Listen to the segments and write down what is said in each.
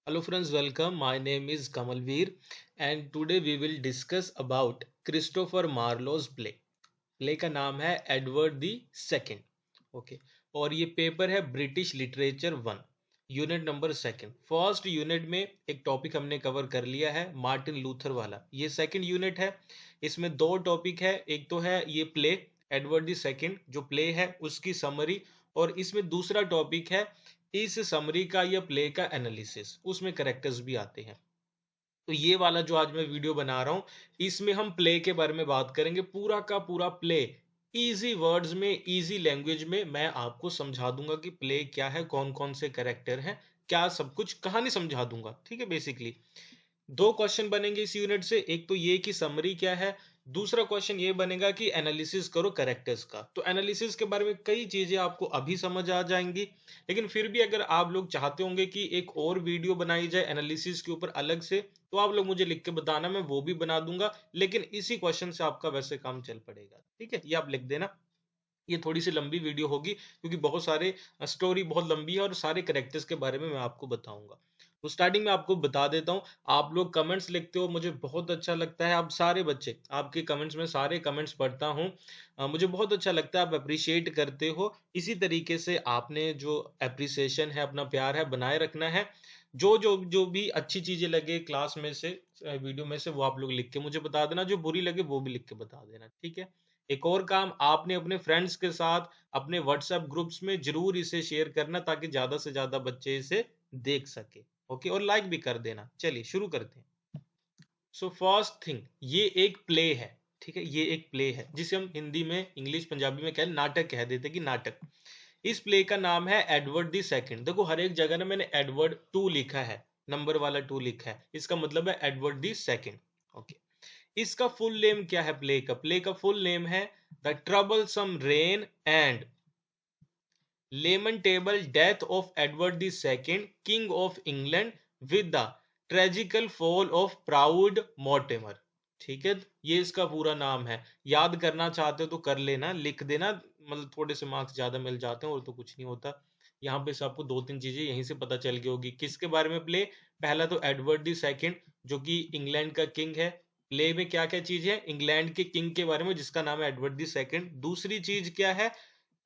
Hello friends, welcome. My name is Kamalveer and today we will discuss about Christopher Marlowe's play. Play का नाम है Edward the second. Okay, और ये paper है British literature one, unit number second. First unit में एक topic हमने cover कर लिया है, मार्टिन लूथर वाला। ये सेकेंड यूनिट है, इसमें दो टॉपिक है। एक तो है ये प्ले एडवर्ड द सेकेंड जो प्ले है उसकी समरी, और इसमें दूसरा टॉपिक है इस समरी का या प्ले का एनालिसिस, उसमें करेक्टर्स भी आते हैं। तो ये वाला जो आज मैं वीडियो बना रहा हूं, इसमें हम प्ले के बारे में बात करेंगे। पूरा का पूरा प्ले इजी वर्ड्स में, इजी लैंग्वेज में मैं आपको समझा दूंगा कि प्ले क्या है, कौन कौन से कैरेक्टर हैं, क्या सब कुछ कहानी समझा दूंगा। ठीक है, बेसिकली दो क्वेश्चन बनेंगे इस यूनिट से। एक तो ये कि समरी क्या है, दूसरा क्वेश्चन ये बनेगा कि एनालिसिस करो कैरेक्टर्स का। तो एनालिसिस के बारे में कई चीजें आपको अभी समझ आ जाएंगी, लेकिन फिर भी अगर आप लोग चाहते होंगे कि एक और वीडियो बनाई जाए एनालिसिस के ऊपर अलग से, तो आप लोग मुझे लिख के बताना, मैं वो भी बना दूंगा। लेकिन इसी क्वेश्चन से आपका वैसे काम चल पड़ेगा। ठीक है, ये आप लिख देना। ये थोड़ी सी लंबी वीडियो होगी क्योंकि बहुत सारे स्टोरी बहुत लंबी है और सारे करेक्टर्स के बारे में मैं आपको बताऊंगा। तो स्टार्टिंग में आपको बता देता हूँ, आप लोग कमेंट्स लिखते हो, मुझे बहुत अच्छा लगता है। आप सारे बच्चे, आपके कमेंट्स में सारे कमेंट्स पढ़ता हूँ, मुझे बहुत अच्छा लगता है, आप अप्रिशिएट करते हो। इसी तरीके से आपने जो अप्रिसिएशन है, अपना प्यार है, बनाए रखना है। जो जो जो भी अच्छी चीजें लगे क्लास में से, वीडियो में से, वो आप लोग लिख के मुझे बता देना। जो बुरी लगे वो भी लिख के बता देना। ठीक है, एक और काम, आपने अपने फ्रेंड्स के साथ अपने व्हाट्सएप ग्रुप्स में जरूर इसे शेयर करना ताकि ज्यादा से ज्यादा बच्चे इसे देख सके। ओके, और लाइक भी कर देना। चलिए शुरू करते हैं। सो फर्स्ट थिंग, ये एक प्ले है। ठीक है, ये एक प्ले है जिसे हम हिंदी में, इंग्लिश, पंजाबी में कह नाटक कह देते कि नाटक। इस प्ले का नाम है एडवर्ड द सेकंड। देखो हर एक जगह ना मैंने एडवर्ड टू लिखा है, नंबर वाला टू लिखा है, इसका मतलब है एडवर्ड द सेकंड। ओके, इसका फुल नेम क्या है प्ले का फुल नेम है the troublesome reign and lamentable death of Edward the second king of England with the tragical fall of proud Mortimer. ठीक है, ये इसका पूरा नाम है। याद करना चाहते हो तो कर लेना, लिख देना, मतलब थोड़े से मार्क्स ज्यादा मिल जाते हैं और तो कुछ नहीं होता। यहाँ पे से आपको दो तीन चीजें यहीं से पता चल गई होगी किसके बारे में प्ले। पहला तो एडवर्ड द सेकंड जो कि इंग्लैंड का किंग है। प्ले में क्या क्या चीज है, इंग्लैंड के किंग के बारे में जिसका नाम है एडवर्ड द सेकंड। दूसरी चीज क्या है,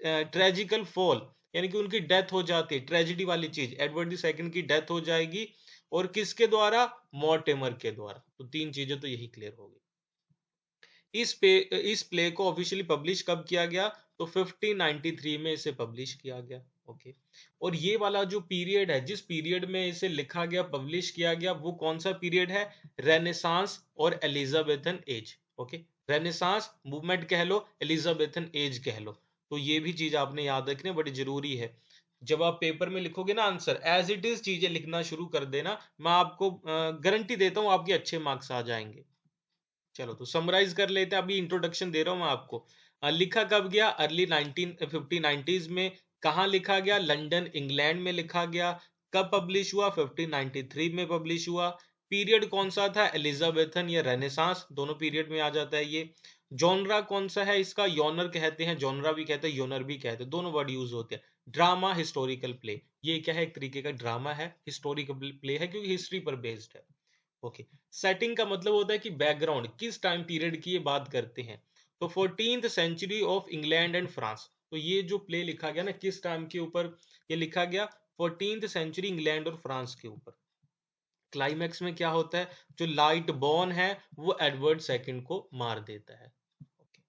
ट्रेजिकल फॉल, यानी कि उनकी डेथ हो जाती है, ट्रेजिडी वाली चीज, एडवर्ड द सेकंड की डेथ हो जाएगी। और किसके द्वारा, मॉर्टिमर के द्वारा। तो तीन चीजें तो यही क्लियर हो गई। इस प्ले को ऑफिशियली पब्लिश कब किया गया, तो 1593 में इसे पब्लिश किया गया। ओके, और ये वाला जो पीरियड है, जिस पीरियड में इसे लिखा गया, पब्लिश किया गया, वो कौन सा पीरियड है, रेनेसांस और Elizabethan age. Okay, renaissance movement कह लो, एलिजाबेथन एज कह लो। तो ये भी चीज आपने याद रखनी, बड़ी जरूरी है। जब आप पेपर में लिखोगे ना आंसर, एज इट इज चीजें लिखना शुरू कर देना, मैं आपको गारंटी देता हूँ आपके अच्छे मार्क्स आ जाएंगे। चलो तो समराइज कर लेते हैं, अभी इंट्रोडक्शन दे रहा हूं मैं आपको। लिखा कब गया, अर्ली 1950 में। कहाँ लिखा गया, लंदन इंग्लैंड में लिखा गया। कब पब्लिश हुआ, 1593 में पब्लिश हुआ। पीरियड कौन सा था, एलिजाबेथन या रेनेसांस, दोनों पीरियड में आ जाता है ये। जॉनरा कौन सा है इसका, योनर कहते हैं, जॉनरा भी कहते हैं, योनर भी कहते हैं, दोनों वर्ड यूज होते हैं। ड्रामा, हिस्टोरिकल प्ले, ये क्या है, एक तरीके का ड्रामा है, हिस्टोरिकल प्ले है क्योंकि हिस्ट्री पर बेस्ड है। ओके, सेटिंग का मतलब होता है कि बैकग्राउंड, किस टाइम पीरियड की ये बात करते हैं। तो 14th century of England and France. तो ये जो प्ले लिखा गया ना, किस टाइम के ऊपर ये लिखा गया, 14th सेंचुरी इंग्लैंड और फ्रांस के ऊपर। क्लाइमैक्स में क्या होता है, जो लाइट बॉर्न है वो एडवर्ड सेकंड को मार देता है। ओके,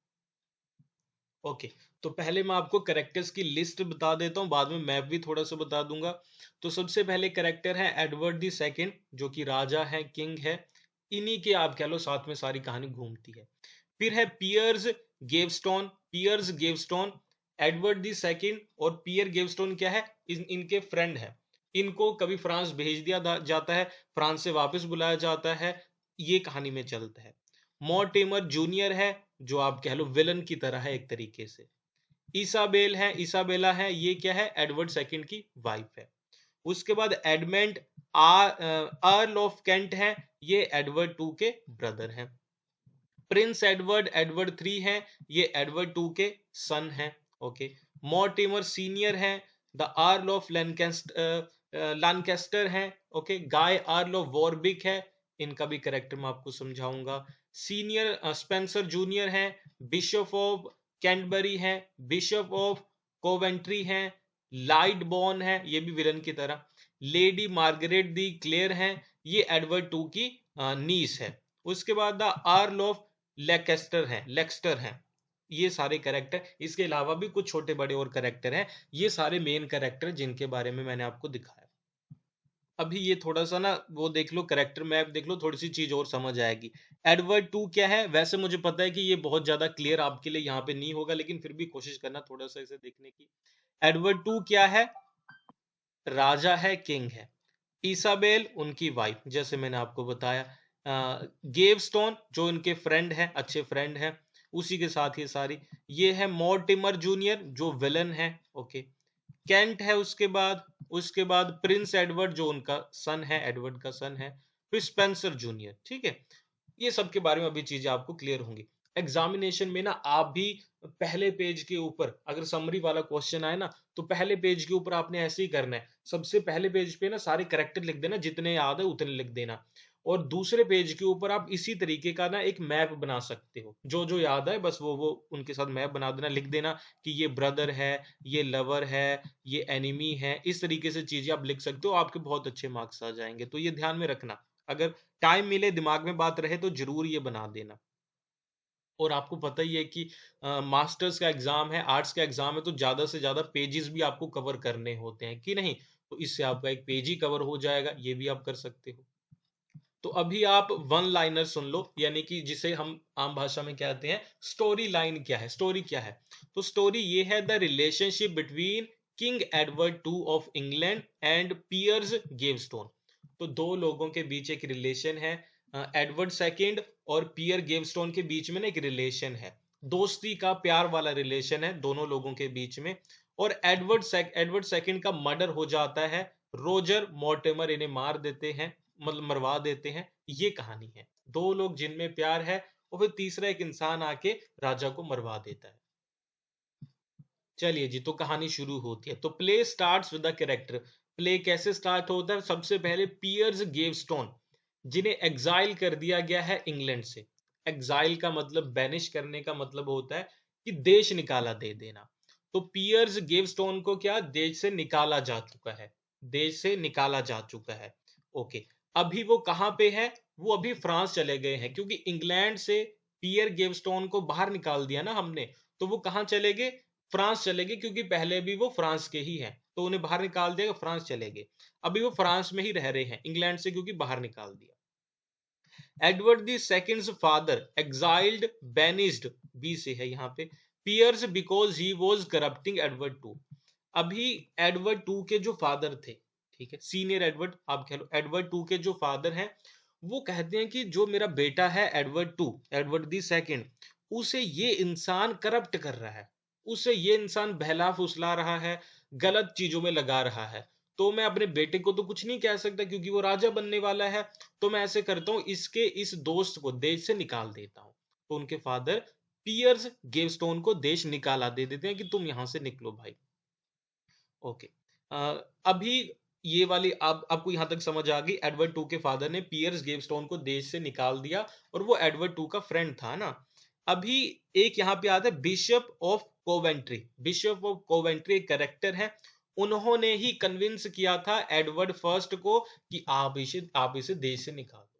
ओके, तो पहले मैं आपको करेक्टर्स की लिस्ट बता देता हूँ, बाद में मैप भी थोड़ा सा बता दूंगा। तो सबसे पहले करेक्टर है एडवर्ड द सेकंड जो कि राजा है, किंग है। इन्हीं के आप कह लो साथ में सारी कहानी घूमती है। फिर है Piers Gaveston. Piers Gaveston, Edward the second और पियर गेवस्टोन क्या है, इनके फ्रेंड है। इनको कभी फ्रांस भेज दिया जाता है, फ्रांस से वापस बुलाया जाता है, ये कहानी में चलता है। मॉर्टिमर जूनियर है, जो आप कह लो विलन की तरह है एक तरीके से। इसाबेल है, इसाबेला है, ये क्या है, एडवर्ड सेकंड की वाइफ है। उसके बाद एडमेंड अर्ल ऑफ केंट है, ये एडवर्ड टू के ब्रदर हैं। प्रिंस एडवर्ड, एडवर्ड थ्री है, ये एडवर्ड टू के सन है। ओके, मॉर्टिमर सीनियर है, द आर्ल ऑफ लानकेस्टर हैं, ओके, गाय आर्ल ऑफ वॉरबिक है, इनका भी करेक्टर मैं आपको समझाऊंगा। सीनियर स्पेंसर जूनियर हैं, बिशप ऑफ कैंटबरी हैं, बिशप ऑफ कोवेंट्री हैं, लाइट बॉर्न है, ये भी विलन की तरह, लेडी मार्गरेट दी क्लेयर हैं, ये एडवर्ड टू की नीस है। उसके बाद द आर्ल ऑफ लेक्स्टर हैं, ये सारे कैरेक्टर, इसके अलावा भी कुछ छोटे बड़े और कैरेक्टर हैं, ये सारे मेन कैरेक्टर जिनके बारे में मैंने आपको दिखाया। अभी ये थोड़ा सा ना वो देख लो, करेक्टर मैप देख लो, थोड़ी सी चीज और समझ आएगी। एडवर्ड टू क्या है, वैसे मुझे पता है कि ये बहुत ज्यादा क्लियर आपके लिए यहाँ पे नहीं होगा, लेकिन फिर भी कोशिश करना थोड़ा सा इसे देखने की। एडवर्ड टू क्या है, राजा है, किंग है। इसाबेल उनकी वाइफ, जैसे मैंने आपको बताया। गेवस्टोन जो इनके फ्रेंड है, अच्छे फ्रेंड है, उसी के साथ ये सारी। ये है मॉर्टिमर जूनियर जो विलन है, ओके। कैंट है, उसके बाद प्रिंस एडवर्ड जो उनका सन है, एडवर्ड का सन है। फिर स्पेंसर जूनियर, ठीक है। ये सब के बारे में अभी चीजें आपको क्लियर होंगी। एग्जामिनेशन में ना आप भी पहले पेज के ऊपर अगर समरी वाला क्वेश्चन आए ना, तो पहले पेज के ऊपर आपने ऐसे ही करना है, सबसे पहले पेज पे ना सारे करेक्टर लिख देना, जितने याद है उतने लिख देना। और दूसरे पेज के ऊपर आप इसी तरीके का ना एक मैप बना सकते हो, जो जो याद है बस वो उनके साथ मैप बना देना, लिख देना कि ये ब्रदर है, ये लवर है, ये एनिमी है, इस तरीके से चीजें आप लिख सकते हो, आपके बहुत अच्छे मार्क्स आ जाएंगे। तो ये ध्यान में रखना, अगर टाइम मिले, दिमाग में बात रहे, तो जरूर ये बना देना। और आपको पता ही है कि मास्टर्स का एग्जाम है, आर्ट्स का एग्जाम है, तो ज्यादा से ज्यादा पेजेस भी आपको कवर करने होते हैं कि नहीं, तो इससे आपका एक पेज ही कवर हो जाएगा, ये भी आप कर सकते हो। तो अभी आप वन लाइनर सुन लो, यानी कि जिसे हम आम भाषा में कहते हैं स्टोरी लाइन। क्या है स्टोरी, क्या है? तो स्टोरी ये है, the relationship between king Edward two of England and Piers Gaveston. तो दो लोगों के बीच एक रिलेशन है, एडवर्ड सेकंड और पियर गेवस्टोन के बीच में ना एक रिलेशन है, दोस्ती का, प्यार वाला रिलेशन है दोनों लोगों के बीच में। और एडवर्ड सेकंड का मर्डर हो जाता है, रोजर मोर्टिमर इन्हें मार देते हैं, मतलब मरवा देते हैं। ये कहानी है, दो लोग जिनमें प्यार है, और फिर तीसरा एक इंसान आके राजा को मरवा देता है। चलिए जी, तो कहानी शुरू होती है। तो play starts with the character. Play कैसे स्टार्ट होता है? सबसे पहले पियर्स गेवस्टोन, जिन्हें एग्जाइल कर दिया गया है इंग्लैंड से। एग्जाइल का मतलब, बैनिश करने का मतलब होता है कि देश निकाला दे देना। तो पियर्स गेवस्टोन को क्या, देश से निकाला जा चुका है, देश से निकाला जा चुका है, ओके। अभी वो कहां पे है? वो अभी फ्रांस चले गए हैं, क्योंकि इंग्लैंड से पियर गेवस्टोन को बाहर निकाल दिया ना हमने, तो वो कहां चले गए? फ्रांस चले गए, क्योंकि पहले भी वो फ्रांस के ही हैं, तो उन्हें बाहर निकाल दिया, फ्रांस चले गए। अभी वो फ्रांस में ही रह रहे हैं, इंग्लैंड से क्योंकि बाहर निकाल दिया। Edward the second's father exiled, banished, B से है यहाँ पे, Piers because he was corrupting Edward two. अभी एडवर्ड टू के जो फादर थे, ठीक है, सीनियर एडवर्ड आप कह लो, एडवर्ड टू के जो फादर हैं, वो कहते हैं कि जो मेरा बेटा है Edward two, Edward the second, उसे ये इंसान करप्ट कर रहा है, उसे ये इंसान बहला फुसला रहा है, गलत चीजों में लगा रहा है। तो मैं अपने बेटे को तो कुछ नहीं कह सकता, क्योंकि वो राजा बनने वाला है। तो मैं ऐसे करता हूं, इसके इस दोस्त को देश से निकाल देता हूं। तो उनके फादर पियर्स गेवस्टोन को देश निकाला दे देते हैं कि तुम यहां से निकलो भाई, ओके। अभी ये वाली आपको यहां तक समझ आ गई, एडवर्ड टू के फादर ने पियर्स गेवस्टोन को देश से निकाल दिया, और वो एडवर्ड टू का फ्रेंड था ना। अभी एक यहाँ पे आता है bishop of Coventry. Bishop of Coventry एक कैरेक्टर है, उन्होंने ही कन्विंस किया था एडवर्ड फर्स्ट को कि आप इसे देश से निकाल दो।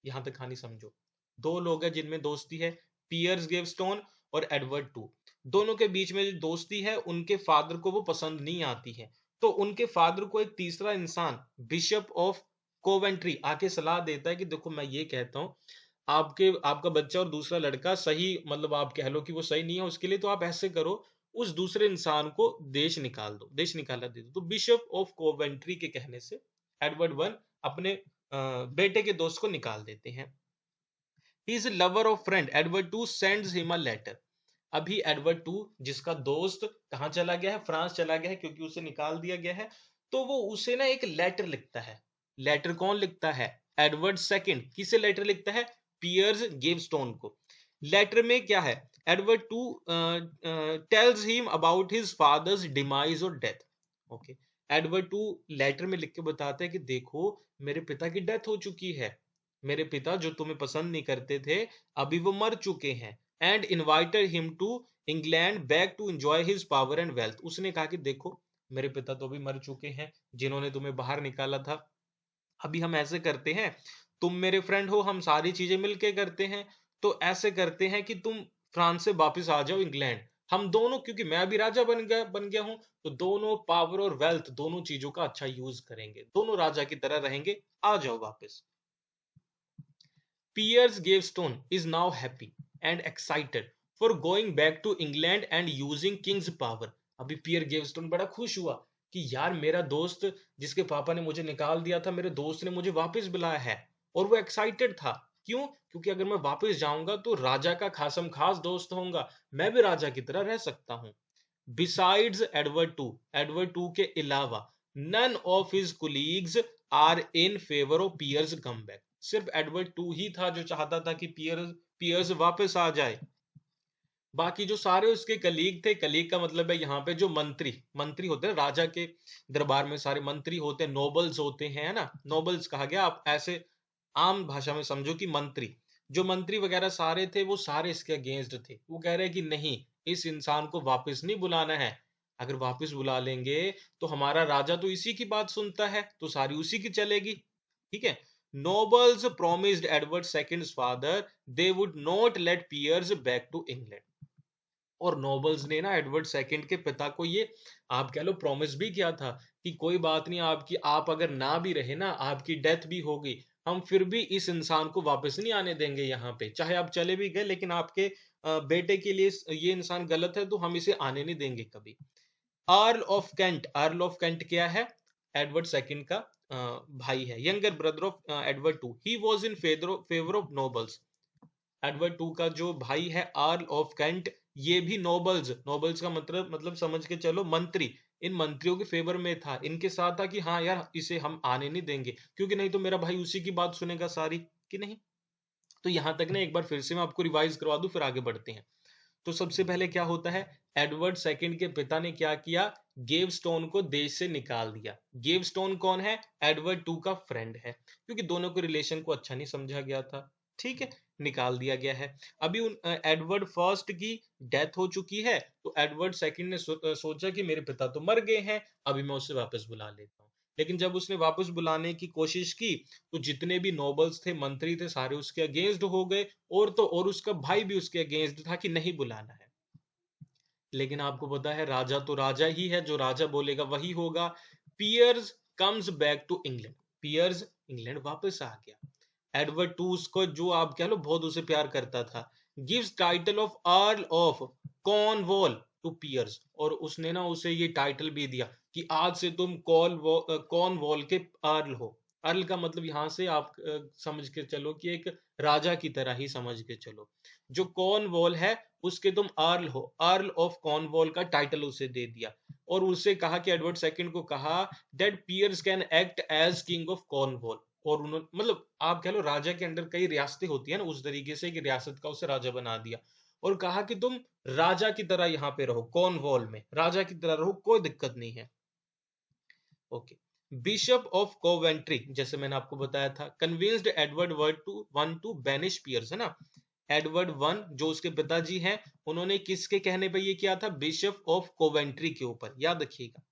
यहां तक कहानी समझो। दो लोग हैं जिनमें दोस्ती है, पियर्स गेवस्टोन और एडवर्ड टू। दोनों के बीच में जो दोस्ती है, उनके फादर को वो पसंद नहीं आती है। तो उनके फादर को एक तीसरा इंसान, बिशप ऑफ कोवेंट्री, आके सलाह देता है कि देखो मैं ये कहता हूँ, आपका बच्चा और दूसरा लड़का सही, मतलब आप कह लो कि वो सही नहीं है, उसके लिए तो आप ऐसे करो, उस दूसरे इंसान को देश निकाल दो, देश निकाला दे दो। तो बिशप ऑफ कोवेंट्री के कहने से एडवर्ड वन अपने बेटे के दोस्त को निकाल देते हैं। He is lover of friend Edward two sends him a letter. अभी एडवर्ड टू, जिसका दोस्त कहाँ चला गया है, फ्रांस चला गया है, क्योंकि उसे निकाल दिया गया है, तो वो उसे ना एक लेटर लिखता है। लेटर कौन लिखता है? Edward second. किसे लेटर लिखता है? पियर्स गेवस्टोन को। लेटर में क्या है? Edward two tells him about his father's demise और death, okay. Edward two letter में लिख के बताता है कि देखो मेरे पिता की डेथ हो चुकी है, मेरे पिता जो तुम्हें पसंद नहीं करते थे अभी वो मर चुके हैं, and invited him to England back to enjoy his power and wealth. उसने कहा कि देखो मेरे पिता तो अभी मर चुके हैं जिन्होंने तुम्हें बाहर निकाला था, अभी हम ऐसे करते हैं, तुम मेरे फ्रेंड हो, हम सारी चीजें मिलके करते हैं, तो ऐसे करते हैं कि तुम फ्रांस से वापस आ जाओ इंग्लैंड, हम दोनों, क्योंकि मैं अभी राजा बन गया हूं, तो दोनों पावर और वेल्थ दोनों चीजों का अच्छा यूज करेंगे, दोनों राजा की तरह रहेंगे, आ जाओ वापस। Piers Gaveston is now happy and excited for going back to England and using king's power. अभी पियर गेवस्टोन बड़ा खुश हुआ कि यार मेरा दोस्त जिसके पापा ने मुझे निकाल दिया था, मेरे दोस्त ने मुझे वापस बुलाया है, और वो एक्साइटेड था। क्यों? क्योंकि अगर मैं वापस जाऊंगा तो राजा का खासम खास दोस्त होऊंगा, मैं भी राजा की तरह रह सकता हूं। बिसाइड्स एडवर्ड टू के अलावा none of his colleagues are in favour of Piers come back. सिर्फ एडवर्ड टू ही था जो चाहता था कि पियर्स वापस आ जाए। बाकी जो सारे उसके कलीग थे, कलीग का मतलब है यहाँ पे जो मंत्री मंत्री होते हैं राजा के दरबार में, सारे मंत्री होते हैं, नोबल्स होते हैं, है ना, नोबल्स कहा गया, आप ऐसे आम भाषा में समझो कि मंत्री, जो मंत्री वगैरह सारे थे वो सारे इसके अगेंस्ट थे। वो कह रहे हैं कि नहीं, इस इंसान को वापस नहीं बुलाना है, अगर वापस बुला लेंगे तो हमारा राजा तो इसी की बात सुनता है, तो सारी उसी की चलेगी। ठीक है। Nobles promised Edward second's father they would not let Piers back to England. और नोबल्स ने ना एडवर्ड सेकंड के पिता को ये, आप कह लो, प्रॉमिस भी किया था कि कोई बात नहीं, आपकी आप अगर ना भी रहे ना, आपकी डेथ भी होगी, हम फिर भी इस इंसान को वापस नहीं आने देंगे यहाँ पे, चाहे आप चले भी गए लेकिन आपके बेटे के लिए ये इंसान गलत है तो हम इसे आने नहीं देंगे कभी। अर्ल ऑफ कैंट क्या है? एडवर्ड सेकंड का भाई है, younger brother of Edward two. He was in favour of nobles. Edward two का जो भाई है अर्ल ऑफ कैंट, ये भी नोबल्स, नोबल्स का मतलब समझ के चलो मंत्री, इन मंत्रियों के फेवर में था, इनके साथ था कि हाँ यार इसे हम आने नहीं देंगे, क्योंकि नहीं तो मेरा भाई उसी की बात सुनेगा सारी, कि नहीं। तो यहां तक ना एक बार फिर से मैं आपको रिवाइज करवा दूं, फिर आगे बढ़ते हैं। तो सबसे पहले क्या होता है, एडवर्ड सेकंड के पिता ने क्या किया, गेवस्टोन को देश से निकाल दिया। गेवस्टोन कौन है? एडवर्ड टू का फ्रेंड है, क्योंकि दोनों के रिलेशन को अच्छा नहीं समझा गया था। ठीक है, निकाल दिया गया है। अभी एडवर्ड फर्स्ट की डेथ हो चुकी है, तो एडवर्ड सेकंड ने सोचा कि मेरे पिता तो मर गए हैं, अभी मैं उसे वापस बुला लेता हूँ। लेकिन जब उसने वापस बुलाने की कोशिश की तो जितने भी नोबल्स थे, मंत्री थे, सारे उसके अगेंस्ट हो गए, और तो और उसका भाई भी उसके अगेंस्ट था कि नहीं बुलाना है। लेकिन आपको पता है राजा तो राजा ही है, जो राजा बोलेगा वही होगा। Piers comes back to England. Piers England वापस आ गया। एडवर्ड टू उसको, जो आप कह लो बहुत उसे प्यार करता था, gives title of earl of Cornwall to Piers, और उसने ना उसे ये टाइटल भी दिया कि आज से तुम कॉर्नवॉल के अर्ल हो। अर्ल का मतलब यहां से आप समझ के चलो कि एक राजा की तरह ही समझ के चलो। जो कॉर्नवॉल है उसके तुम अर्ल हो, अर्ल ऑफ कॉर्नवॉल का टाइटल उसे दे दिया। और उसे कहा कि एडवर्ड सेकंड को कहा that Piers can act as king of Cornwall. और उन्होंने मतलब आप कह लो राजा के अंडर कई रियासतें होती है ना, उस तरीके से कि रियासत का उसे राजा बना दिया, और कहा कि तुम राजा की तरह यहाँ पे रहो, कॉर्नवॉल में राजा की तरह रहो, कोई दिक्कत नहीं है। ओके। बिशप ऑफ कोवेंट्री, जैसे मैंने आपको बताया था, convinced Edward one to banish Piers, है ना। एडवर्ड वन जो उसके पिताजी हैं, उन्होंने किसके कहने पे ये किया था? बिशप ऑफ कोवेंट्री के ऊपर, याद रखिएगा।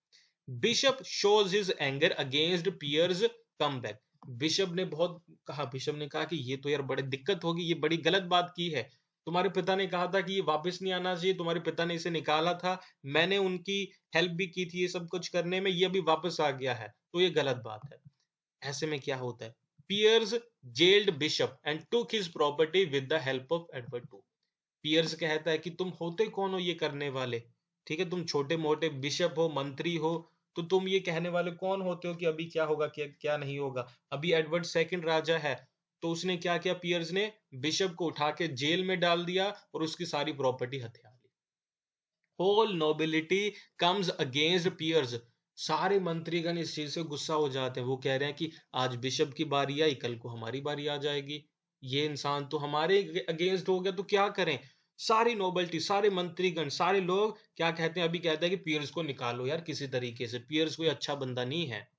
Bishop shows his anger against Piers come back. Bishop ने बहुत कहा, बिशप ने कहा कि ये तो यार बड़ी दिक्कत होगी, ये बड़ी गलत बात की है, तुम्हारे पिता ने कहा था कि ये वापस नहीं आना चाहिए, तुम्हारे पिता ने इसे निकाला था, मैंने उनकी हेल्प भी की थी ये सब कुछ करने में, ये अभी वापस आ गया है, तो ये गलत बात है। ऐसे में क्या होता है, Piers jailed bishop and took his property with the help of Edward two. Piers कहता है कि तुम होते कौन हो ये करने वाले, ठीक है, तुम छोटे मोटे बिशप हो, मंत्री हो, तो तुम ये कहने वाले कौन होते हो कि अभी क्या होगा, क्या क्या नहीं होगा। अभी एडवर्ड सेकंड राजा है, तो उसने क्या किया, पियर्स ने बिशप को उठा के जेल में डाल दिया और उसकी सारी प्रॉपर्टी हथिया ली। Whole nobility comes against Piers. सारे मंत्रीगण इस चीज से गुस्सा हो जाते हैं, वो कह रहे हैं कि आज बिशप की बारी आई, कल को हमारी बारी आ जाएगी, ये इंसान तो हमारे अगेंस्ट हो गया, तो क्या करें। सारी नोबल्टी, सारे मंत्रीगण, सारे लोग क्या कहते हैं, अभी कहते हैं कि पियर्स को निकालो यार किसी तरीके से, पियर्स कोई अच्छा बंदा नहीं है।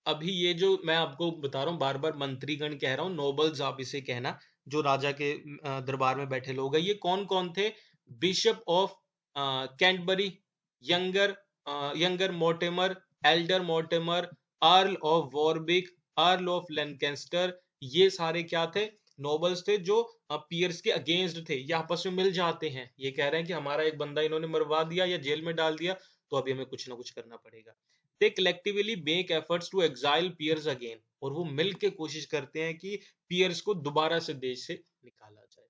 अभी ये जो मैं आपको बता रहा हूँ, बार बार मंत्रीगण कह रहा हूँ, नोबल्स आप इसे कहना, जो राजा के दरबार में बैठे लोग हैं, ये कौन कौन थे? Bishop of Canterbury, younger younger Mortimer, elder Mortimer, earl of Warwick, earl of Lancaster, ये सारे क्या थे? नोबल्स थे जो पियर्स के अगेंस्ट थे। ये आपस में मिल जाते हैं, ये कह रहे हैं कि हमारा एक बंदा इन्होंने मरवा दिया या जेल में डाल दिया, तो अभी हमें कुछ ना कुछ करना पड़ेगा। They collectively make efforts to exile Piers again, और वो मिल के कोशिश करते हैं कि पियर्स को दोबारा से देश से निकाला जाए।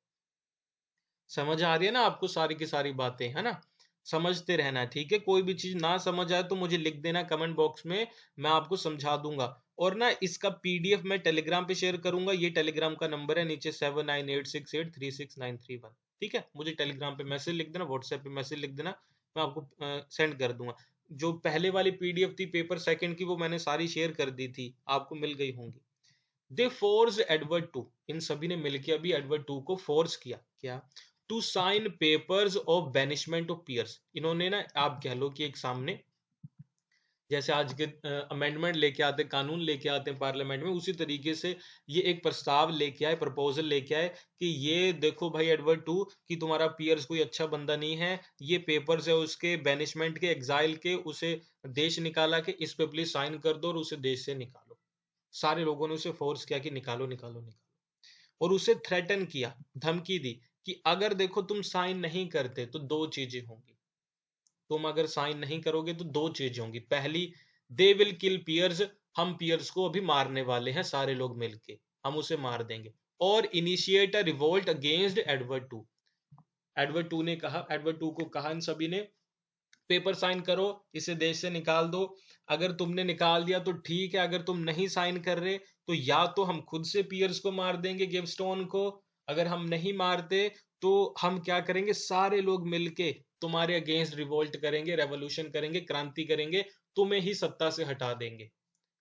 समझ आ रही है ना आपको सारी की सारी बातें, है ना? समझते रहना है, ठीक है? कोई भी चीज ना समझ आए तो मुझे लिख देना कमेंट बॉक्स में, मैं आपको समझा दूंगा। और ना इसका पीडीएफ मैं टेलीग्राम पे शेयर करूंगा, ये टेलीग्राम का नंबर है नीचे 7986836931। ठीक है, मुझे टेलीग्राम पे मैसेज लिख देना, व्हाट्सएप पे मैसेज लिख देना, मैं आपको सेंड कर दूंगा। जो पहले वाली पीडीएफ थी पेपर सेकंड की, वो मैंने सारी शेयर कर दी थी, आपको मिल गई होंगी। दे फोर्स एडवर्ड टू, इन सभी ने मिलकर अभी एडवर्ड टू को फोर्स किया, क्या? To sign papers of banishment of Piers. इन्होंने ना, आप कह लो कि एक सामने जैसे आज के अमेंडमेंट लेके आते, कानून लेके आते हैं पार्लियामेंट में, उसी तरीके से ये एक प्रस्ताव लेके आए, प्रपोजल लेके आए कि ये देखो भाई एडवर्ड टू, कि तुम्हारा पियर्स कोई अच्छा बंदा नहीं है, ये पेपर्स है उसके बैनिशमेंट के, एग्जाइल के, उसे देश निकाला के, इस पे प्लीज साइन कर दो और उसे देश से निकालो। सारे लोगों ने उसे फोर्स किया कि निकालो निकालो निकालो, और उसे थ्रेटन किया, धमकी दी कि अगर देखो तुम साइन नहीं करते तो दो चीजें होंगी, तुम अगर साइन नहीं करोगे तो दो चीजें होंगी। पहली, दे विल किल पियर्स, हम पियर्स को अभी मारने वाले हैं, सारे लोग मिलके हम उसे मार देंगे। और initiate a revolt against Edward two, Edward two ने कहा, एडवर्ड टू को कहा इन सभी ने, पेपर साइन करो, इसे देश से निकाल दो। अगर तुमने निकाल दिया तो ठीक है, अगर तुम नहीं साइन कर रहे तो या तो हम खुद से पियर्स को मार देंगे, गिवस्टोन को। अगर हम नहीं मारते तो हम क्या करेंगे, सारे लोग मिलके तुम्हारे अगेंस्ट रिवोल्ट करेंगे, रेवोल्यूशन करेंगे, क्रांति करेंगे, तुम्हें ही सत्ता से हटा देंगे।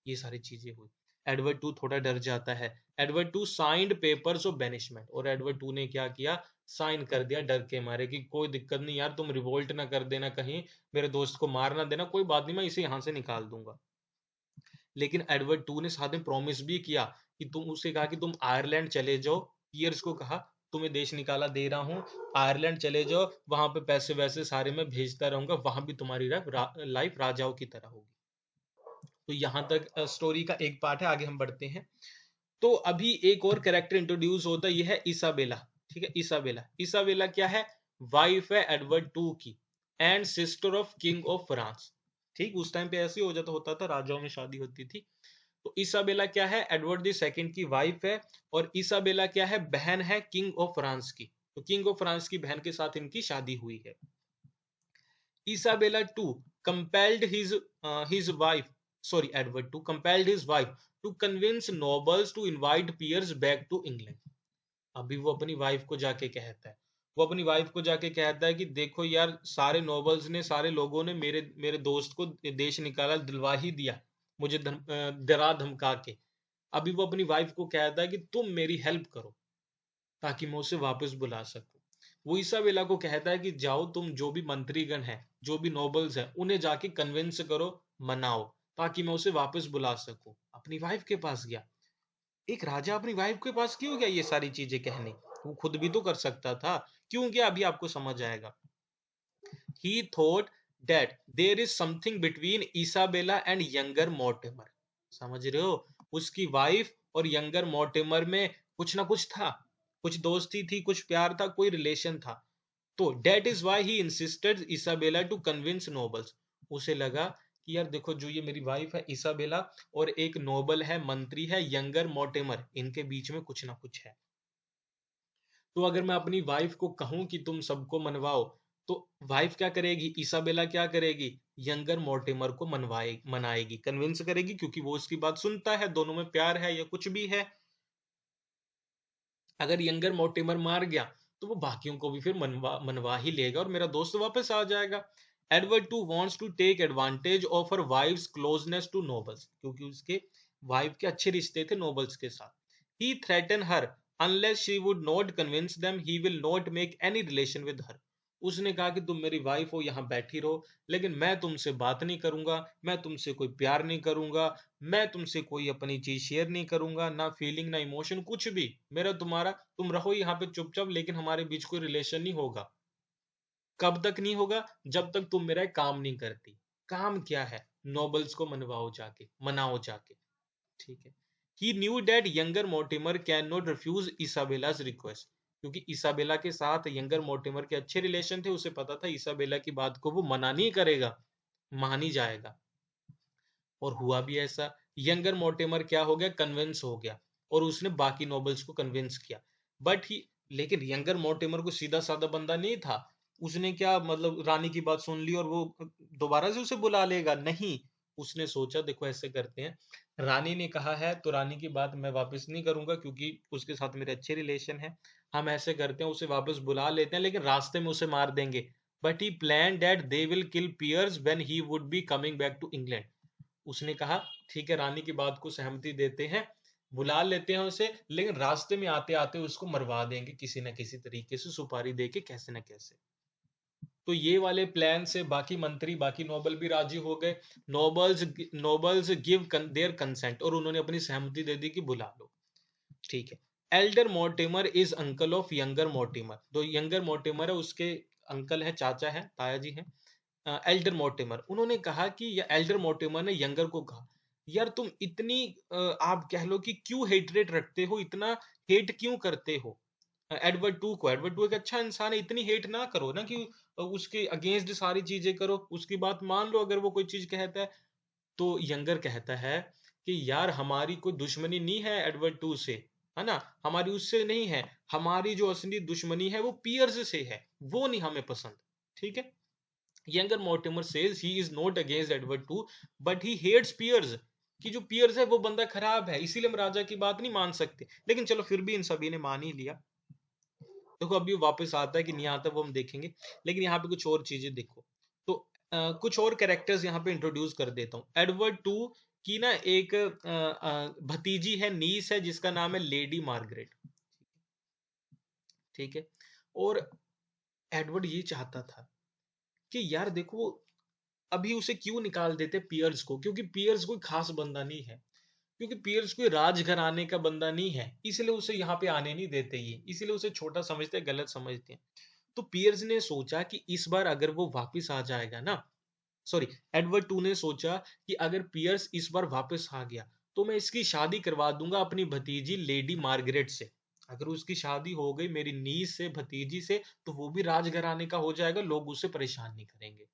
ये सारी चीजें हुई। एडवर्ड टू थोड़ा डर जाता है। Edward two signed papers of banishment, और एडवर्ड टू ने क्या किया, साइन कर दिया डर के मारे कि कोई दिक्कत नहीं यार, तुम रिवोल्ट ना कर देना कहीं, मेरे दोस्त को मार ना देना, कोई बात नहीं, मैं इसे यहां से निकाल दूंगा। लेकिन एडवर्ड टू ने साथ में प्रॉमिस भी किया कि तुम, उसे कहा कि तुम आयरलैंड चले जाओ, पियर्स को कहा तुम्हें देश निकाला दे रहा हूं, आयरलैंड चले जाओ, वहां पे पैसे वैसे सारे मैं भेजता रहूंगा, वहां भी तुम्हारी लाइफ राजाओं की तरह होगी। तो यहां तक स्टोरी का एक पार्ट है, आगे हम बढ़ते हैं। तो अभी एक और कैरेक्टर इंट्रोड्यूस होता है, यह है इसाबेला। ठीक है, इसाबेला, इसाबेला क्या है? वाइफ है एडवर्ड टू की, and sister of king of France. ठीक, उस टाइम पे ऐसे ही हो जाता होता था, राजाओं में शादी होती थी। तो इसाबेला क्या है, एडवर्ड द सेकंड की वाइफ है। और इसाबेला क्या है, बहन है किंग ऑफ फ्रांस की। तो किंग ऑफ फ्रांस की बहन के साथ इनकी शादी हुई है। Isabella too compelled his wife, sorry, Edward too compelled his wife to convince nobles to invite Piers back to England. अभी वो अपनी वाइफ को जाके कहता है, वो अपनी वाइफ को जाके कहता है कि देखो यार, सारे नोबल्स ने, सारे लोगों ने मेरे मेरे दोस्त को देश निकाला, दिलवा ही दिया, मुझे डरा धमका के। अभी वो अपनी वाइफ को कहता है कि तुम मेरी हेल्प करो ताकि मैं उसे वापस बुला सकूं। वो इसाबेला को कहता है कि जाओ तुम, जो भी मंत्रीगण हैं, जो भी नोबल्स हैं, उन्हें जाके कन्विंस करो, मनाओ, ताकि मैं उसे वापस बुला सकूं। अपनी वाइफ के पास गया। एक राजा अपनी वाइफ के पास क्यों गया ये सारी चीजें कहने? वो खुद भी तो कर सकता था। क्यों गया, अभी आपको समझ आएगा। He thought that there is something between Isabella and younger Mortimer. समझ रहे हो, उसकी वाइफ और यंगर मोर्टिमर में कुछ ना कुछ था, कुछ दोस्ती थी, कुछ प्यार था, कोई रिलेशन था। तो that is why he insisted Isabella to convince nobles. उसे लगा कि यार देखो, जो ये मेरी वाइफ है इसाबेला, और एक नोबल है, मंत्री है यंगर मोर्टिमर, इनके बीच में कुछ ना कुछ है। तो अगर मैं अपनी वाइफ को कहूं कि तुम सबको मनवाओ, तो वाइफ क्या करेगी, इसाबेला क्या करेगी, यंगर मोर्टिमर को मनवाए मनाएगी, कन्विंस करेगी, क्योंकि वो उसकी बात सुनता है, दोनों में प्यार है या कुछ भी है। अगर यंगर मोर्टिमर मार गया तो वो बाकियों को भी फिर मनवा ही लेगा और मेरा दोस्त वापस आ जाएगा। Edward two wants to take advantage of her wife's closeness to nobles, क्योंकि उसके वाइफ के अच्छे रिश्ते थे नोबल्स के साथ। He threaten her unless she would not convince them he will not make any relation with her. उसने कहा कि तुम मेरी वाइफ हो, यहाँ बैठी रहो, लेकिन मैं तुमसे बात नहीं करूंगा, मैं तुमसे कोई प्यार नहीं करूंगा, मैं तुमसे कोई अपनी चीज शेयर नहीं करूंगा, ना फीलिंग ना इमोशन कुछ भी। मेरा तुम्हारा, तुम रहो यहाँ पे चुपचाप, लेकिन हमारे बीच कोई रिलेशन नहीं होगा। कब तक नहीं होगा? जब तक तुम मेरा काम नहीं करती। काम क्या है? नोबल्स को मनवाओ जाके, मनाओ जाके। ठीक है। He knew that younger Mortimer can not refuse Isabella's request. क्योंकि इसाबेला के साथ यंगर मोर्टिमर के अच्छे रिलेशन थे, उसे पता था इसाबेला की बात को वो मना नहीं करेगा, मान ही जाएगा। और हुआ भी ऐसा। यंगर मोर्टिमर क्या हो गया? कन्विंस हो गया, और उसने बाकी नोबल्स को कन्विंस किया। बट ही, लेकिन यंगर मोर्टिमर को सीधा साधा बंदा नहीं था। उसने क्या मतलब रानी की बात सुन ली और वो दोबारा से उसे बुला लेगा? नहीं। उसने सोचा देखो ऐसे करते हैं, रानी ने कहा है तो रानी की बात मैं वापस नहीं करूंगा, क्योंकि उसके साथ मेरे अच्छे रिलेशन है। हम ऐसे करते हैं, उसे वापस बुला लेते हैं, लेकिन रास्ते में उसे मार देंगे। But he plan that they will kill Piers when he would be coming back to England. उसने कहा ठीक है, रानी की बात को सहमति देते हैं, बुला लेते हैं उसे, लेकिन रास्ते में आते आते उसको मरवा देंगे किसी न किसी तरीके से, सुपारी देके कैसे न कैसे। तो ये वाले प्लान से बाकी मंत्री, बाकी नोबल भी राजी हो गए। Nobles nobles give their consent, और उन्होंने अपनी सहमति दे दी कि बुला लो। ठीक है। Elder Mortimer is uncle of younger Mortimer. जो यंगर मोर्टिमर है उसके अंकल है, चाचा है, ताया जी हैं, एल्डर मोर्टिमर। उन्होंने कहा कि एल्डर मोर्टिमर ने यंगर को कहा, यार तुम इतनी आप कह लो कि क्यों हेटरेट रखते हो, इतना हेट क्यों करते हो एडवर्ड टू को? एडवर्ड टू एक अच्छा इंसान है, इतनी हेट ना करो ना कि उसके अगेंस्ट सारी चीजें करो, उसकी बात मान लो अगर वो कोई चीज कहता है। तो यंगर कहता है कि यार हमारी कोई दुश्मनी नहीं है एडवर्ड टू से, है ना, हमारी उससे नहीं है। हमारी जो असली दुश्मनी है वो पियर्स से है, वो नहीं हमें पसंद। ठीक है। Younger Mortimer says he is not against Edward two, but he hates Piers. कि जो पियर्स है वो बंदा खराब है, इसीलिए हम राजा की बात नहीं मान सकते। लेकिन चलो फिर भी इन सभी ने मान ही लिया। देखो अभी वापस आता है कि नहीं आता वो हम देखेंगे, लेकिन यहाँ पे कुछ और चीजें देखो। तो कुछ और कैरेक्टर्स यहाँ पे इंट्रोड्यूस कर देता हूँ। एडवर्ड टू की ना एक भतीजी है, नीस है, जिसका नाम है लेडी मार्गरेट। ठीक है। और एडवर्ड ये चाहता था कि यार देखो, अभी उसे क्यों निकाल देते पियर्स को, क्योंकि पियर्स कोई खास बंदा नहीं है, क्योंकि पियर्स कोई राजघराने का बंदा नहीं है, इसलिए उसे यहाँ पे आने नहीं देते, ये इसलिए उसे छोटा समझते हैं, गलत समझते हैं। तो पियर्स ने सोचा कि इस बार अगर वो वापस आ जाएगा ना, सॉरी, एडवर्ड टू ने सोचा कि अगर पियर्स इस बार वापस आ गया तो मैं इसकी शादी करवा दूंगा अपनी भतीजी लेडी मार्गरेट से। अगर उसकी शादी हो गई मेरी नीस से, भतीजी से, तो वो भी राजघराने का हो जाएगा, लोग उसे परेशान नहीं करेंगे।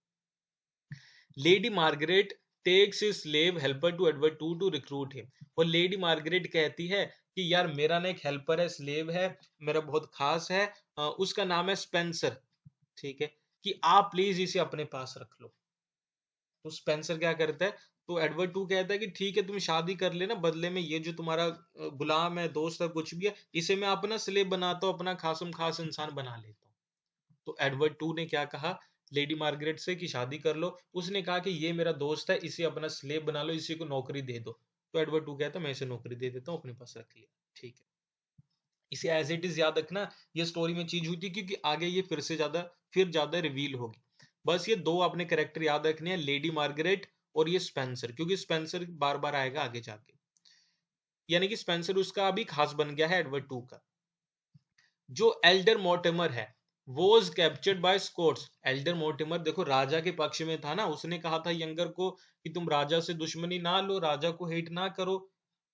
Lady Margaret takes his slave helper to Edward two recruit him. और लेडी मार्गरेट कहती है कि यार मेरा ना एक हेल्पर है, स्लेव है, मेरा बहुत खास है, उसका नाम है स्पेंसर। ठीक है। कि आप प्लीज इसे अपने पास रख लो। तो स्पेंसर क्या करता है? तो एडवर्ड टू कहता है कि ठीक है तुम शादी कर लेना, बदले में ये जो तुम्हारा गुलाम है, दोस्त है, कुछ भी है, इसे मैं अपना स्लेव बनाता हूँ, अपना खासम खास इंसान बना लेता हूँ। तो एडवर्ड टू ने क्या कहा लेडी मार्गरेट से कि शादी कर लो। उसने कहा कि ये मेरा दोस्त है, इसे अपना स्लेव बना लो, इसी को नौकरी दे दो। तो एडवर्ड टू कहता है मैं इसे नौकरी दे देता हूँ, अपने पास रख लिया। ठीक है। इसे एज इट इज याद रखना, ये स्टोरी में चीज हुई थी, क्योंकि आगे ये फिर ज्यादा रिवील होगी। बस ये दो आपने कैरेक्टर याद रखने हैं, लेडी मार्गरेट और ये स्पेंसर, क्योंकि स्पेंसर बार बार आएगा आगे जाके। यानी कि स्पेंसर उसका अभी खास बन गया है एडवर्ड टू का। जो एल्डर मोर्टिमर है was captured by Scots. Elder Mortimer देखो राजा के पक्ष में था ना, उसने कहा था यंगर को कि तुम राजा से दुश्मनी ना लो, राजा को हेट ना करो,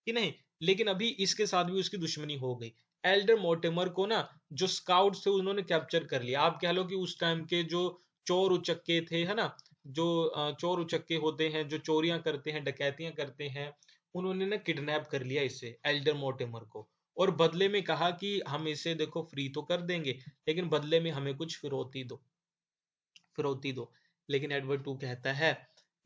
कि नहीं। लेकिन अभी इसके साथ भी उसकी दुश्मनी हो गई। एल्डर मोर्टिमर को ना जो स्काउट्स थे उन्होंने कैप्चर कर लिया। आप कह लो कि उस टाइम के जो चोर उचक्के थे, है ना, जो चोर उचक्के होते हैं, जो चोरियां करते हैं, डकैतियां करते हैं, उन्होंने ना किडनैप कर लिया इसे, एल्डर मोर्टिमर को। और बदले में कहा कि हम इसे देखो फ्री तो कर देंगे, लेकिन बदले में हमें कुछ फिरौती दो। लेकिन एडवर्ड टू कहता है,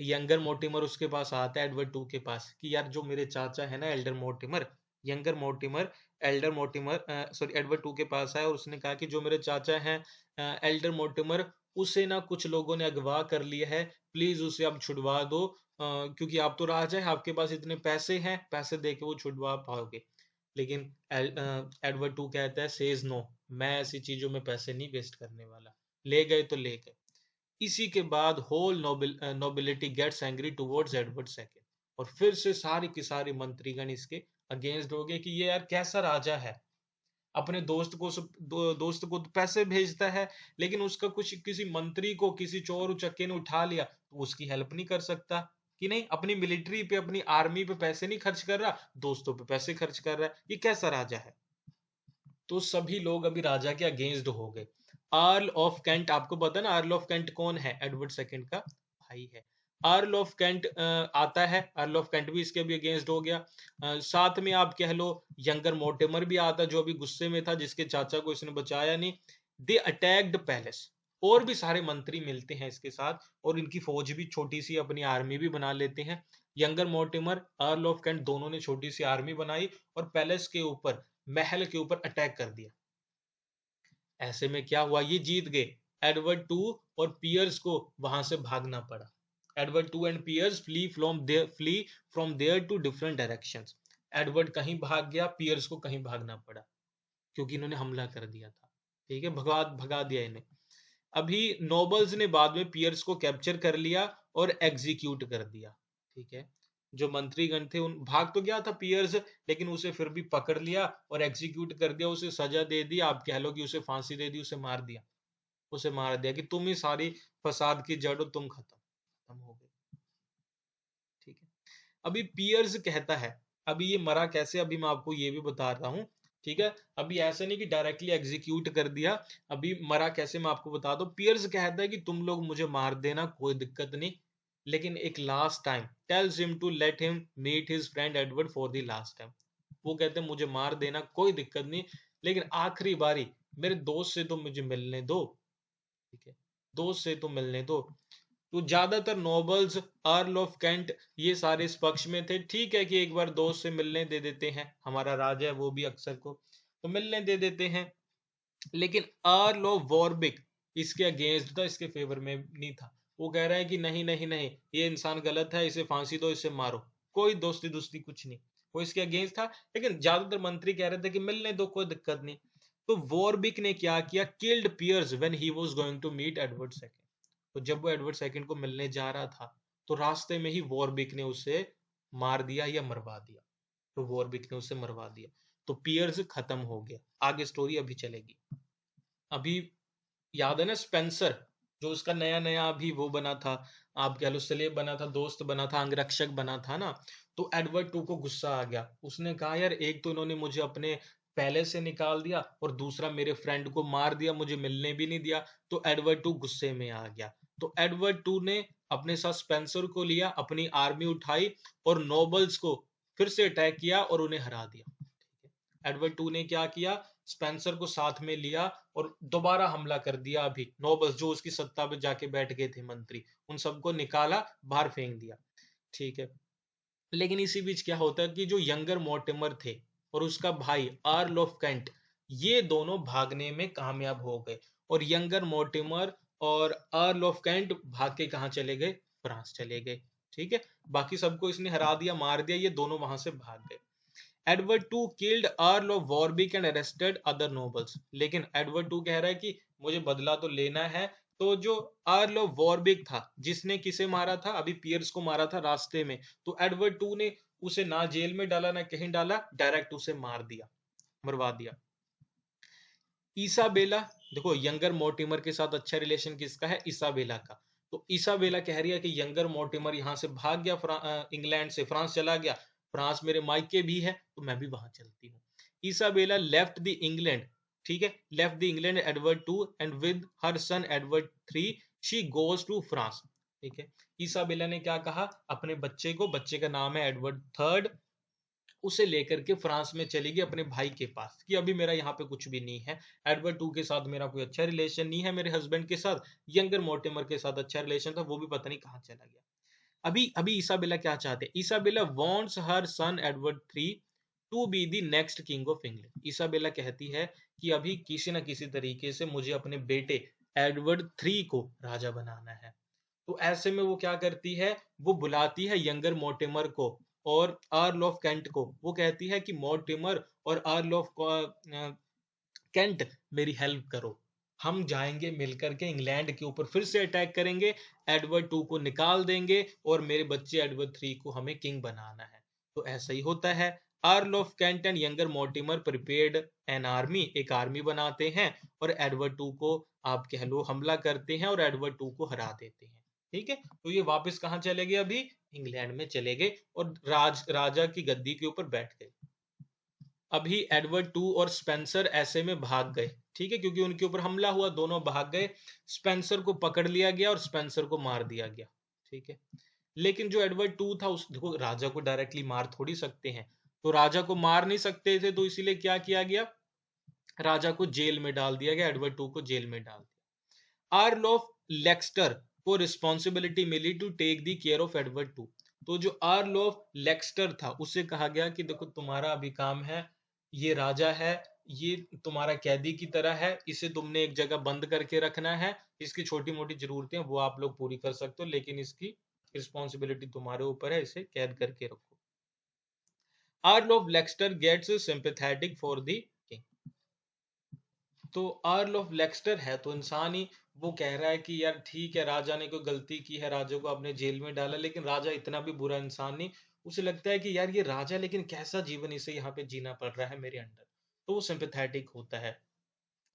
यंगर मोर्टिमर उसके पास आता है एडवर्ड टू के पास कि यार जो मेरे चाचा है ना elder Mortimer, younger Mortimer, elder Mortimer sorry Edward two के पास आया और उसने कहा कि जो मेरे चाचा हैं एल्डर मोर्टिमर, उसे ना कुछ लोगों ने अगवा कर लिया है, प्लीज उसे आप छुड़वा दो, क्योंकि आप तो राजा है, आपके पास इतने पैसे हैं, पैसे दे के वो छुड़वा पाओगे। लेकिन एडवर्ड टू कहता है सेज नो, मैं ऐसी चीजों में पैसे नहीं वेस्ट करने वाला। ले गए तो ले गए। इसी के बाद whole nobility gets angry towards Edward second, और फिर से सारी की सारी मंत्रीगण इसके अगेंस्ट हो गए कि ये यार कैसा राजा है, अपने दोस्त को तो पैसे भेजता है, लेकिन उसका कुछ किसी मंत्री को किसी चोर उचक्के ने उठा लिया तो उसकी हेल्प नहीं कर सकता, कि नहीं अपनी मिलिट्री पे अपनी आर्मी पे पैसे नहीं खर्च कर रहा, दोस्तों पे पैसे खर्च कर रहा है, ये कैसा राजा है। तो सभी लोग अभी राजा के अगेंस्ट हो गए। अर्ल ऑफ कैंट, आपको पता है ना अर्ल ऑफ कैंट कौन है, एडवर्ड सेकंड का भाई है। अर्ल ऑफ कैंट आता है, अर्ल ऑफ कैंट भी इसके भी अगेंस्ट हो गया। साथ में आप कह लो यंगर मोर्टिमर भी आता, जो अभी गुस्से में था, जिसके चाचा को इसने बचाया नहीं। दे अटैक्ड पैलेस, और भी सारे मंत्री मिलते हैं इसके साथ, और इनकी फौज भी छोटी सी अपनी आर्मी भी बना लेते हैं। Younger Mortimer, earl of Kent दोनों ने छोटी सी आर्मी बनाई और पैलेस के ऊपर, महल के ऊपर अटैक कर दिया। ऐसे में क्या हुआ, ये जीत गए। एडवर्ड टू और पियर्स को वहां से भागना पड़ा। Edward two and Piers flee from there to different directions. Edward कहीं भाग गया, पियर्स को कहीं भागना पड़ा, क्योंकि इन्होंने हमला कर दिया था। ठीक है, भगा भगा दिया इन्हें। अभी नोबल्स ने बाद में पियर्स को कैप्चर कर लिया और एग्जीक्यूट कर दिया। ठीक है, जो मंत्रीगण थे उन भाग तो गया था पियर्स, लेकिन उसे फिर भी पकड़ लिया और एग्जीक्यूट कर दिया, उसे सजा दे दी, आप कह लो कि उसे फांसी दे दी, उसे मार दिया। उसे मार दिया कि तुम ही सारी फसाद की जड़ हो, तुम खत्म खत्म हो गए। ठीक है, अभी पियर्स कहता है, अभी ये मरा कैसे, अभी मैं आपको ये भी बता रहा हूँ। ठीक है, अभी ऐसे नहीं कि डायरेक्टली एग्जीक्यूट कर दिया, अभी मरा कैसे मैं आपको बता दो। पियर्स कहता है कि तुम लोग मुझे मार देना, कोई दिक्कत नहीं, लेकिन एक last time tells him to let him meet his friend Edward for the last time. वो कहते हैं मुझे मार देना कोई दिक्कत नहीं, लेकिन आखिरी बारी मेरे दोस्त से तो मुझे मिलने दो। ठीक है, दोस्त से तो मिलने दो। तो ज्यादातर नोबल्स, अर्ल ऑफ कैंट, ये सारे इस पक्ष में थे। ठीक है कि एक बार दोस्त से मिलने दे देते हैं, हमारा राजा है वो भी अक्सर को, तो मिलने दे देते हैं। लेकिन अर्ल ऑफ वॉरबिक इसके अगेंस्ट था, इसके फेवर में नहीं था। वो कह रहा है कि नहीं नहीं नहीं, ये इंसान गलत है, इसे फांसी दो, इसे मारो, कोई दोस्ती दोस्ती कुछ नहीं। वो इसके अगेंस्ट था, लेकिन ज्यादातर मंत्री कह रहे थे कि मिलने दो, कोई दिक्कत नहीं। तो वॉरबिक ने क्या किया, killed Piers when he was going to meet Edward second. तो जब वो एडवर्ड सेकंड को मिलने जा रहा था, तो रास्ते में ही वॉरबिक ने उसे मार दिया या मरवा दिया। तो वॉरबिक ने उसे मरवा दिया, तो पियर्स खत्म हो गया। आगे स्टोरी अभी चलेगी। अभी याद है ना स्पेंसर, जो उसका नया नया अभी वो बना था, आप कह लो स्लेव बना था, दोस्त बना था, अंगरक्षक बना था ना। तो एडवर्ड टू को गुस्सा आ गया, उसने कहा यार एक तो इन्होंने मुझे अपने पैलेस से निकाल दिया, और दूसरा मेरे फ्रेंड को मार दिया, मुझे मिलने भी नहीं दिया। तो एडवर्ड टू गुस्से में आ गया। तो एडवर्ड टू ने अपने साथ स्पेंसर को लिया, अपनी आर्मी उठाई और नोबल्स को फिर से अटैक किया और उन्हें हरा दिया। एडवर्ड टू ने क्या किया, स्पेंसर को साथ में लिया और दोबारा हमला कर दिया। अभी नोबल्स जो उसकी सत्ता पे जाके बैठ गए थे मंत्री, उन सबको निकाला, बाहर फेंक दिया। ठीक है, लेकिन इसी बीच क्या होता है कि जो यंगर मोर्टिमर थे और उसका भाई अर्ल ऑफ कैंट, ये दोनों भागने में कामयाब हो गए। और यंगर मोर्टिमर और अर्ल ऑफ कैंट भाग के कहाँ चले गए, फ्रांस चले गए। ठीक है, बाकी सबको इसने हरा दिया, मार दिया, ये दोनों वहां से भाग गए। Edward two killed earl of Warwick and arrested other nobles. लेकिन एडवर्ड टू कह रहा है कि मुझे बदला तो लेना है। तो जो अर्ल ऑफ वॉरबिक था, जिसने किसे मारा था, अभी पियर्स को मारा था रास्ते में, तो एडवर्ड टू ने उसे ना जेल में डाला ना कहीं डाला, डायरेक्ट उसे मार दिया, मरवा दिया। ईसाबेला, देखो यंगर मोर्टिमर के साथ अच्छा रिलेशन किसका है, ईसाबेला का। तो ईसाबेला कह रही है कि यंगर मोर्टिमर यहाँ से भाग गया, इंग्लैंड से फ्रांस चला गया, फ्रांस मेरे मायके भी है, तो मैं भी वहां चलती हूँ। ईसाबेला लेफ्ट द इंग्लैंड, ठीक है, left the England Edward two and with her son Edward three she goes to France. ठीक है, ईसाबेला ने क्या कहा, अपने बच्चे को, बच्चे का नाम है एडवर्ड थर्ड, उसे लेकर के फ्रांस में चली गई अपने भाई के पास, कि अभी मेरा यहाँ पे कुछ भी नहीं है, एडवर्ड टू के साथ मेरा कोई अच्छा रिलेशन नहीं है, मेरे हस्बैंड के साथ, यंगर मोर्टिमर के साथ अच्छा रिलेशन था, वो भी पता नहीं कहाँ चला गया। अभी अभी ईसाबेला क्या चाहते हैं, Isabella wants her son Edward three to be the next king of England. Isabella कहती है कि अभी किसी ना किसी तरीके से मुझे अपने बेटे एडवर्ड थ्री को राजा बनाना है। तो ऐसे में वो क्या करती है, वो बुलाती है यंगर मोर्टिमर को और अर्ल ऑफ कैंट को, वो कहती है कि मॉर्टिमर और अर्ल ऑफ कैंट मेरी हेल्प करो, हम जाएंगे मिलकर के इंग्लैंड के ऊपर फिर से अटैक करेंगे, एडवर्ड टू को निकाल देंगे और मेरे बच्चे एडवर्ड थ्री को हमें किंग बनाना है। तो ऐसा ही होता है। Earl of Kent and younger Mortimer prepared an army, एक आर्मी बनाते हैं और एडवर्ड टू को आप कह लो हमला करते हैं और एडवर्ड टू को हरा देते हैं। ठीक है, तो ये वापस कहाँ चले गए, अभी इंग्लैंड में चले गए और राजा की गद्दी के ऊपर बैठ गए। अभी एडवर्ड टू और स्पेंसर ऐसे में भाग गए, ठीक है, क्योंकि उनके ऊपर हमला हुआ, दोनों भाग गए, स्पेंसर को पकड़ लिया गया और स्पेंसर को मार दिया गया। ठीक है, लेकिन जो एडवर्ड टू था, उस देखो राजा को डायरेक्टली मार थोड़ी सकते हैं, तो राजा को मार नहीं सकते थे, तो इसीलिए क्या किया गया, राजा को जेल में डाल दिया गया, एडवर्ड टू को जेल में डाल दिया। अर्ल ऑफ लेक्स्टर को रिस्पॉन्सिबिलिटी मिली to take the care of Edward two. तो जो अर्ल ऑफ लेक्स्टर था उसे कहा गया कि देखो तुम्हारा अभी काम है, ये राजा है, ये तुम्हारा कैदी की तरह है, इसे तुमने एक जगह बंद करके रखना है, इसकी छोटी मोटी जरूरतें वो आप लोग पूरी कर सकते हो, लेकिन इसकी रिस्पॉन्सिबिलिटी तुम्हारे ऊपर है, इसे कैद करके रखो। Earl of Leicester gets sympathetic for the king. तो अर्ल ऑफ लेक्स्टर है तो इंसान ही, वो कह रहा है कि यार ठीक है राजा ने कोई गलती की है, राजा को आपने जेल में डाला, लेकिन राजा इतना भी बुरा इंसान नहीं, उसे लगता है कि यार ये राजा लेकिन कैसा जीवन इसे यहाँ पे जीना पड़ रहा है मेरे अंडर, तो वो सिंपैथेटिक होता है।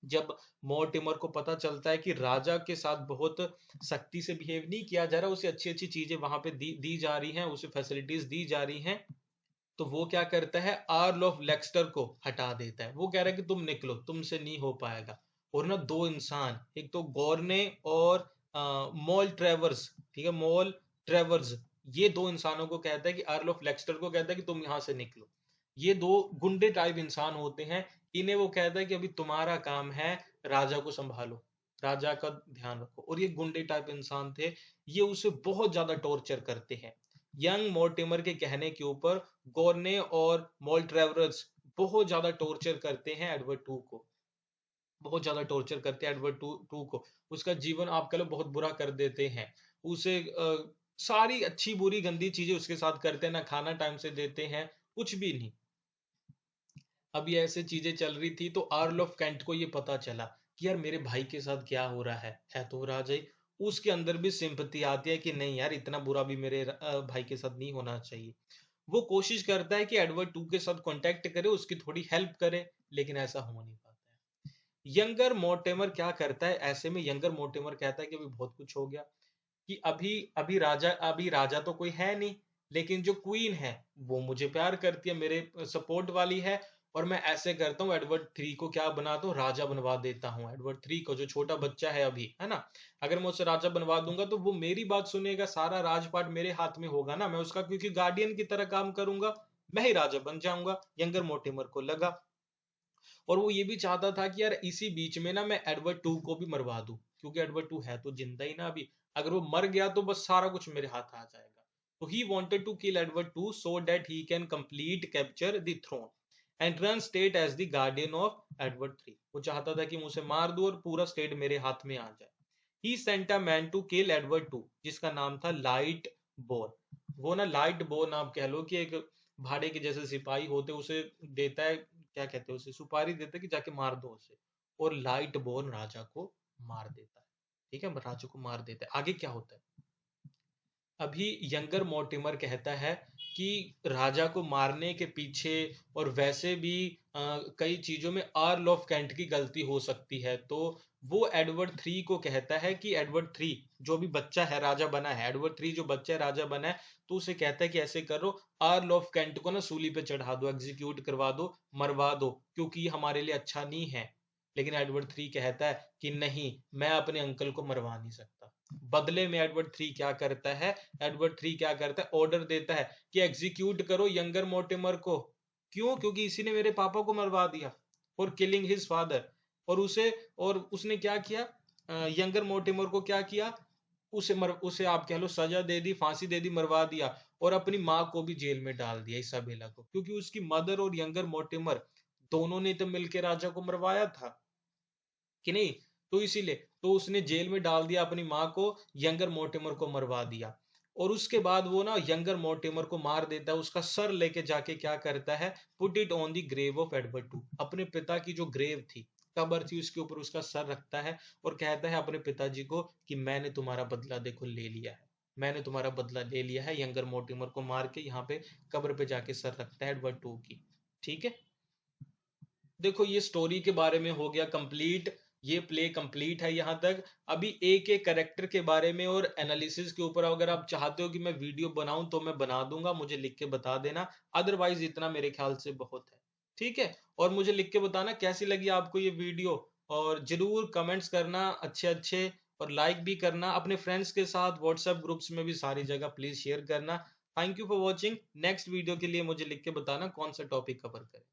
जब मॉर्टिमर को पता चलता है कि राजा के साथ बहुत सख्ती से बिहेव नहीं किया जा रहा, उसे अच्छी अच्छी चीजें वहां पे दी जा रही हैं, उसे फैसिलिटीज दी जा रही हैं, तो वो क्या करता है, अर्ल ऑफ लेक्स्टर को हटा देता है। वो कह रहा है कि तुम निकलो, तुमसे नहीं हो पाएगा। और ना दो इंसान, एक तो गॉर्ने और मॉल ट्रेवर्स, ठीक है, मॉल ट्रेवर्स, ये दो इंसानों को कहता है कि अर्ल ऑफ लेक्स्टर को कहता है कि तुम यहां से निकलो। ये दो गुंडे टाइप इंसान होते हैं, इन्हें वो कहता है कि अभी तुम्हारा काम है राजा को संभालो, राजा का ध्यान रखो। और ये गुंडे टाइप इंसान थे, ये उसे बहुत ज्यादा टॉर्चर करते हैं। यंग मोर्टिमर के कहने के ऊपर गोरने और मॉल ट्रेवरर्स बहुत ज्यादा टॉर्चर करते हैं एडवर्ड टू को, बहुत ज्यादा टॉर्चर करते हैं एडवर्ड टू को, उसका जीवन आप कह लो बहुत बुरा कर देते हैं, उसे सारी अच्छी बुरी गंदी चीजें उसके साथ करते हैं, ना खाना टाइम से देते हैं, कुछ भी नहीं। अब ये ऐसे चीजें चल रही थी, तो अर्ल ऑफ कैंट को ये पता चला कि यार मेरे भाई के साथ क्या हो रहा है तो राजा ही, उसके अंदर भी सिंपैथी आती है कि नहीं यार इतना बुरा भी मेरे भाई के साथ नहीं होना चाहिए। वो कोशिश करता है कि एडवर्ड टू के साथ कांटेक्ट करे, उसकी थोड़ी हेल्प करे, लेकिन ऐसा हो नहीं पाता है। यंगर मोर्टिमर क्या करता है, ऐसे में यंगर मोर्टिमर कहता है कि अभी बहुत कुछ हो गया, कि अभी अभी राजा तो कोई है नहीं, लेकिन जो क्वीन है वो मुझे प्यार करती है, मेरे सपोर्ट वाली है, और मैं ऐसे करता हूँ एडवर्ड थ्री को क्या बनाता हूँ, राजा बनवा देता हूँ, एडवर्ड थ्री को जो छोटा बच्चा है अभी, है ना, अगर मैं उसे राजा बनवा दूंगा तो वो मेरी बात सुनेगा, सारा राजपाट मेरे हाथ में होगा ना, मैं उसका क्योंकि गार्डियन की तरह काम करूंगा, मैं ही राजा बन जाऊंगा। यंगर मोर्टिमर को लगा, और वो ये भी चाहता था कि यार इसी बीच में ना मैं एडवर्ड टू को भी मरवा दूं, क्योंकि एडवर्ड टू है तो जिंदा ही ना अभी, अगर वो मर गया तो बस सारा कुछ मेरे हाथ आ जाएगा। तो he wanted to kill Edward two so that he can complete capture the throne and run state as the guardian of Edward three. वो चाहता था कि मैं उसे मार दूं और पूरा स्टेट मेरे हाथ में आ जाए। He sent a man to kill Edward two, जिसका नाम था लाइट बोर। वो ना लाइट बोर नाम कह लो कि एक भाड़े के जैसे सिपाही होते, उसे देता है, क्या कहते हैं उसे, सुपारी देता है कि जाके मार दो उसे, और लाइट बोर्न राजा को मार देता है। ठीक है, राजा को मार देता है। आगे क्या होता है, अभी यंगर मोर्टिमर कहता है कि राजा को मारने के पीछे और वैसे भी कई चीजों में अर्ल ऑफ कैंट की गलती हो सकती है, तो वो एडवर्ड थ्री को कहता है कि एडवर्ड थ्री जो भी बच्चा है राजा बना है, एडवर्ड थ्री जो बच्चा है राजा बना है, तो उसे कहता है कि ऐसे करो, अर्ल ऑफ कैंट को ना सूली पे चढ़ा दो, एग्जीक्यूट करवा दो, मरवा दो, क्योंकि ये हमारे लिए अच्छा नहीं है। लेकिन एडवर्ड थ्री कहता है कि नहीं, मैं अपने अंकल को मरवा नहीं सकता। बदले में एडवर्ड थ्री क्या करता है, एडवर्ड थ्री क्या करता है, ऑर्डर देता है कि एग्जीक्यूट करो यंगर मोर्टिमर को। क्यों, क्योंकि इसी ने मेरे पापा को मरवा दिया, फॉर किलिंग हिज फादर। और उसने क्या किया, यंगर मोर्टिमर को क्या किया, उसे आप कह लो सजा दे दी, फांसी दे दी, मरवा दिया, और अपनी माँ को भी जेल में डाल दिया, इसाबेला को, क्योंकि उसकी मदर और यंगर मोर्टिमर दोनों ने तो मिलकर राजा को मरवाया था कि नहीं, तो इसीलिए तो उसने जेल में डाल दिया अपनी माँ को, यंगर मोर्टिमर को मरवा दिया। और उसके बाद वो ना यंगर मोर्टिमर को मार देता है, उसका सर लेके जाके क्या करता है, put it on the grave of Edward two, अपने पिता की जो ग्रेव थी, कब्र थी, उसके ऊपर उसका सर रखता है और कहता है अपने पिताजी को कि मैंने तुम्हारा बदला देखो ले लिया है, मैंने तुम्हारा बदला ले लिया है, यंगर मोर्टिमर को मार के यहाँ पे कब्र पे जाके सर रखता है एडवर्ड टू की। ठीक है, देखो ये स्टोरी के बारे में हो गया कंप्लीट, ये प्ले कंप्लीट है यहाँ तक। अभी एक एक कैरेक्टर के बारे में और एनालिसिस के ऊपर अगर आप चाहते हो कि मैं वीडियो बनाऊं तो मैं बना दूंगा, मुझे लिख के बता देना, अदरवाइज इतना मेरे ख्याल से बहुत है। ठीक है, और मुझे लिख के बताना कैसी लगी आपको ये वीडियो, और जरूर कमेंट्स करना अच्छे अच्छे, और लाइक भी करना, अपने फ्रेंड्स के साथ व्हाट्सएप ग्रुप्स में भी सारी जगह प्लीज शेयर करना। Thank you for watching, next video के लिए मुझे लिख के बताना कौन सा टॉपिक कवर करें।